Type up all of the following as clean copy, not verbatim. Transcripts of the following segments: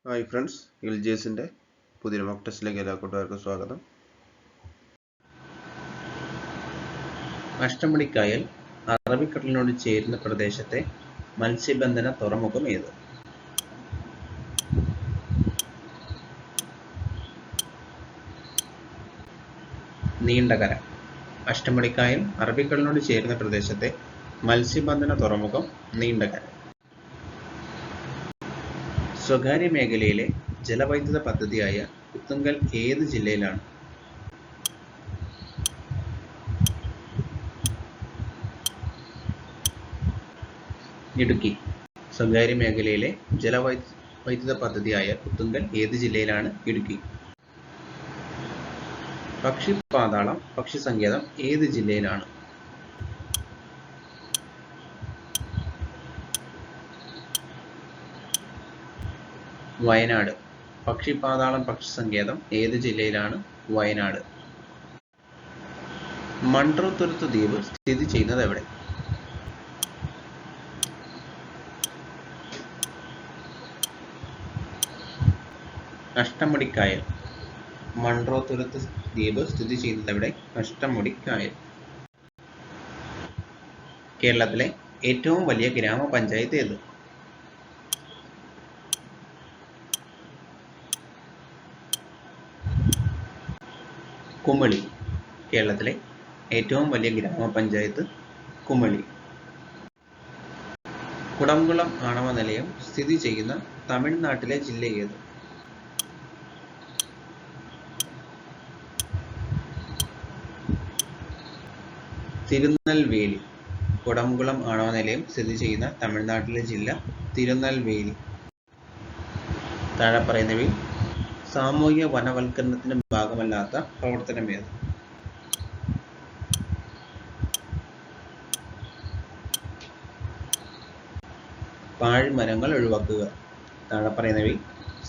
Hi friends, LGSന്റെ പുതിയൊരു mock ടെസ്റ്റിലേക്ക് എല്ലാ കൂട്ടുകാർക്കും സ്വാഗതം. അഷ്ടമുടിക്കായൽ അറബിക്കടലിനോട് ചേരുന്ന പ്രദേശത്തെ മത്സ്യബന്ധന തുറമുഖം ഏത്? നീണ്ടകര. അഷ്ടമുടിക്കായൽ അറബിക്കടലിനോട് ചേരുന്ന പ്രദേശത്തെ മത്സ്യബന്ധന തുറമുഖം നീണ്ടകര. സ്വകാര്യ മേഖലയിലെ ജലവൈദ്യുത പദ്ധതിയായ ഉത്തുങ്കൽ ഏത് ജില്ലയിലാണ്? ഇടുക്കി. സ്വകാര്യ മേഖലയിലെ ജലവൈദ്യുത പദ്ധതിയായ ഉത്തുങ്കൽ ഏത് ജില്ലയിലാണ്? ഇടുക്കി. പക്ഷിപാതാളം പക്ഷി സങ്കേതം ഏത് ജില്ലയിലാണ്? വയനാട്. പക്ഷിപാതാളം പക്ഷി സങ്കേതം ഏത് ജില്ലയിലാണ്? വയനാട്. മൺട്രോത്തുരുത്ത് ദ്വീപ് സ്ഥിതി ചെയ്യുന്നത് എവിടെ? അഷ്ടമുടിക്കായൽ. മൺട്രോത്തുരുത്ത് ദ്വീപ് സ്ഥിതി ചെയ്യുന്നത് എവിടെ? അഷ്ടമുടിക്കായൽ. കേരളത്തിലെ ഏറ്റവും വലിയ ഗ്രാമപഞ്ചായത്ത് ഏത്? കുമളി. കേരളത്തിലെ ഏറ്റവും വലിയ ഗ്രാമപഞ്ചായത്ത് കുമളി. കുടംകുളം ആണവ നിലയം സ്ഥിതി ചെയ്യുന്ന തമിഴ്നാട്ടിലെ ജില്ല ഏത്? തിരുനെൽവേലി. കുടംകുളം ആണവ നിലയം സ്ഥിതി ചെയ്യുന്ന തമിഴ്നാട്ടിലെ ജില്ല തിരുനെൽവേലി. താഴെ പറയുന്നവയിൽ സാമൂഹിക വനവൽക്കരണത്തിന്റെ ഭാഗമല്ലാത്ത പ്രവർത്തനം ഏത്? പാഴ്മരങ്ങൾ ഒഴിവാക്കുക. താഴെ പറയുന്നവയിൽ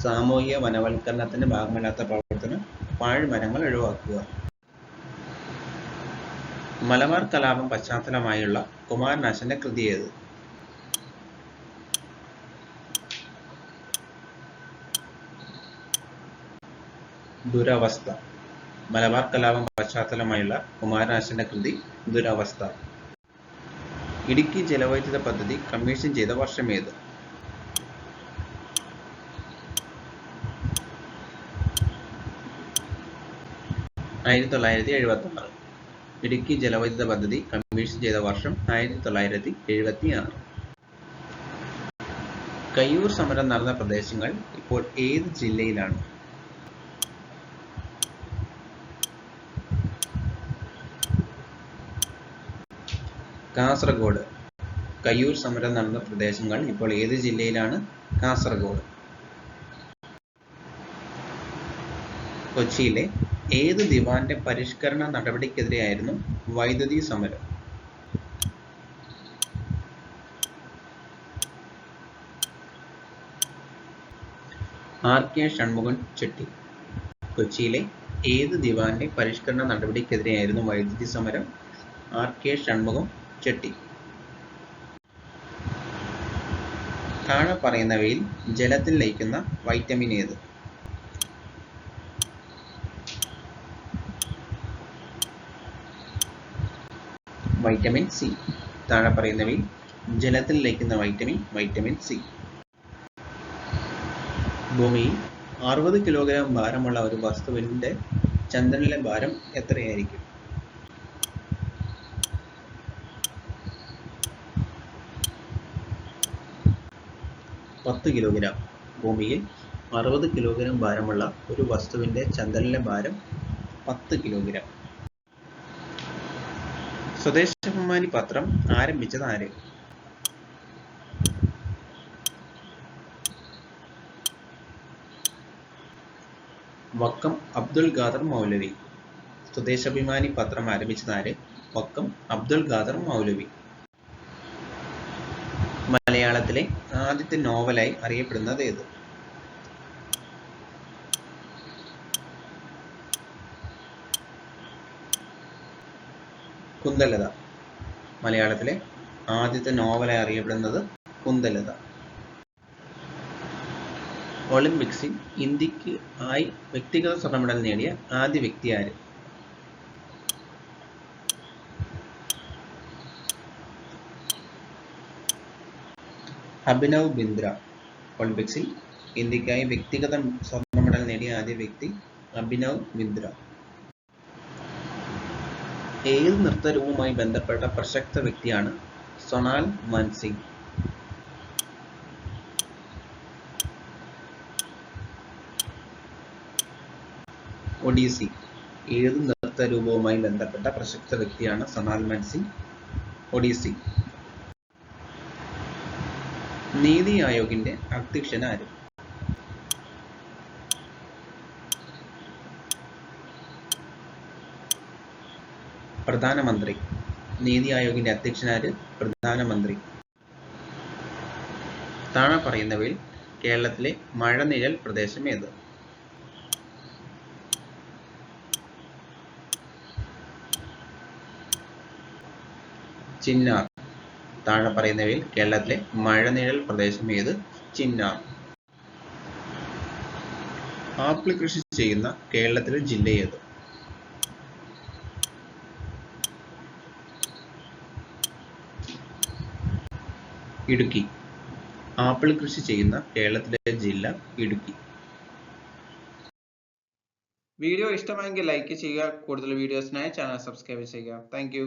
സാമൂഹിക വനവൽക്കരണത്തിന്റെ ഭാഗമല്ലാത്ത പ്രവർത്തനം പാഴ്മരങ്ങൾ ഒഴിവാക്കുക. മലബാർ കലാപം പശ്ചാത്തലമായുള്ള കുമാരനാശാന്റെ കൃതി ഏത്? ദുരവസ്ഥ. മലബാർ കലാപം പശ്ചാത്തലമായുള്ള കുമാരനാശാന്റെ കൃതി ദുരവസ്ഥ. ഇടുക്കി ജലവൈദ്യുത പദ്ധതി കമ്മീഷൻ ചെയ്ത വർഷം ഏത്? ഇടുക്കി ജലവൈദ്യുത പദ്ധതി കമ്മീഷൻ ചെയ്ത വർഷം 1976. കയ്യൂർ സമരം നടന്ന പ്രദേശങ്ങൾ ഇപ്പോൾ ഏത് ജില്ലയിലാണ്? കാസർഗോഡ്. കയ്യൂർ സമരം നടന്ന പ്രദേശങ്ങൾ ഇപ്പോൾ ഏത് ജില്ലയിലാണ്? കാസർഗോഡ്. കൊച്ചിയിലെ ഏത് ദിവാന്റെ പരിഷ്കരണ നടപടിക്കെതിരെയായിരുന്നു വൈദ്യുതി സമരം? RK ഷൺമുഖൻ ചെട്ടി. കൊച്ചിയിലെ ഏത് ദിവാന്റെ പരിഷ്കരണ നടപടിക്കെതിരെയായിരുന്നു വൈദ്യുതി സമരം? RK ഷൺമുഖം ചെട്ടി. താഴെ പറയുന്നവയിൽ ജലത്തിൽ ലയിക്കുന്ന വൈറ്റമിൻ ഏത്? Vitamin C. താഴെ പറയുന്നവയിൽ ജലത്തിൽ ലയിക്കുന്ന വൈറ്റമിൻ സി. ഭൂമിയിൽ 60 കിലോഗ്രാം ഭാരമുള്ള ഒരു വസ്തുവിന്റെ ചന്ദ്രനിലെ ഭാരം എത്രയായിരിക്കും? 10 കിലോഗ്രാം. ഭൂമിയിൽ 60 കിലോഗ്രാം ഭാരമുള്ള ഒരു വസ്തുവിന്റെ ചന്ദ്രനിലെ ഭാരം 10 കിലോഗ്രാം. സ്വദേശാഭിമാനി പത്രം ആരംഭിച്ചത് ആര്? വക്കം അബ്ദുൽ ഖാദർ മൗലവി. സ്വദേശാഭിമാനി പത്രം ആരംഭിച്ചത് ആര്? വക്കം അബ്ദുൽ ഖാദർ മൗലവി. മലയാളത്തിലെ ആദ്യത്തെ നോവലായി അറിയപ്പെടുന്നത് ഏത്? കുന്തലത. മലയാളത്തിലെ ആദ്യത്തെ നോവലായി അറിയപ്പെടുന്നത് കുന്തലത. ഒളിമ്പിക്സിൽ ഇന്ത്യക്ക് ആയി വ്യക്തിഗത സ്വർണ്ണ മെഡൽ നേടിയ ആദ്യ വ്യക്തി ആര്? അഭിനവ് ബിന്ദ്ര. ഒളിമ്പിക്സിൽ ഇന്ത്യക്കായി വ്യക്തിഗത സ്വർണ്ണ മെഡൽ നേടിയ ആദ്യ വ്യക്തി അഭിനവ് ബിന്ദ്ര. ഏത് നൃത്തരൂപവുമായി ബന്ധപ്പെട്ട പ്രശസ്ത വ്യക്തിയാണ് സൊനാൽ മാൻസിംഗ്? ഒഡീസി. ഏത് നൃത്തരൂപവുമായി ബന്ധപ്പെട്ട പ്രശസ്ത വ്യക്തിയാണ് സൊനാൽ മാൻസിംഗ്? ഒഡീസി. നീതി ആയോഗിന്റെ അധ്യക്ഷൻ ആര്? പ്രധാനമന്ത്രി. നീതി ആയോഗിന്റെ അധ്യക്ഷൻ ആര്? പ്രധാനമന്ത്രി. താഴെ പറയുന്നവയിൽ കേരളത്തിലെ മഴനിഴൽ പ്രദേശം ഏത്? ചിന്നാർ. താഴെ പറയുന്നവയിൽ കേരളത്തിലെ മഴനിഴൽ പ്രദേശം ഏത്? ചിന്നാർ. ആപ്പിൾ കൃഷി ചെയ്യുന്ന കേരളത്തിലെ ജില്ല ഏത്? ഇടുക്കി. ആപ്പിൾ കൃഷി ചെയ്യുന്ന കേരളത്തിലെ ജില്ല ഇടുക്കി. വീഡിയോ ഇഷ്ടമായെങ്കിൽ ലൈക്ക് ചെയ്യുക. കൂടുതൽ വീഡിയോസിനായി ചാനൽ സബ്സ്ക്രൈബ് ചെയ്യുക. Thank you.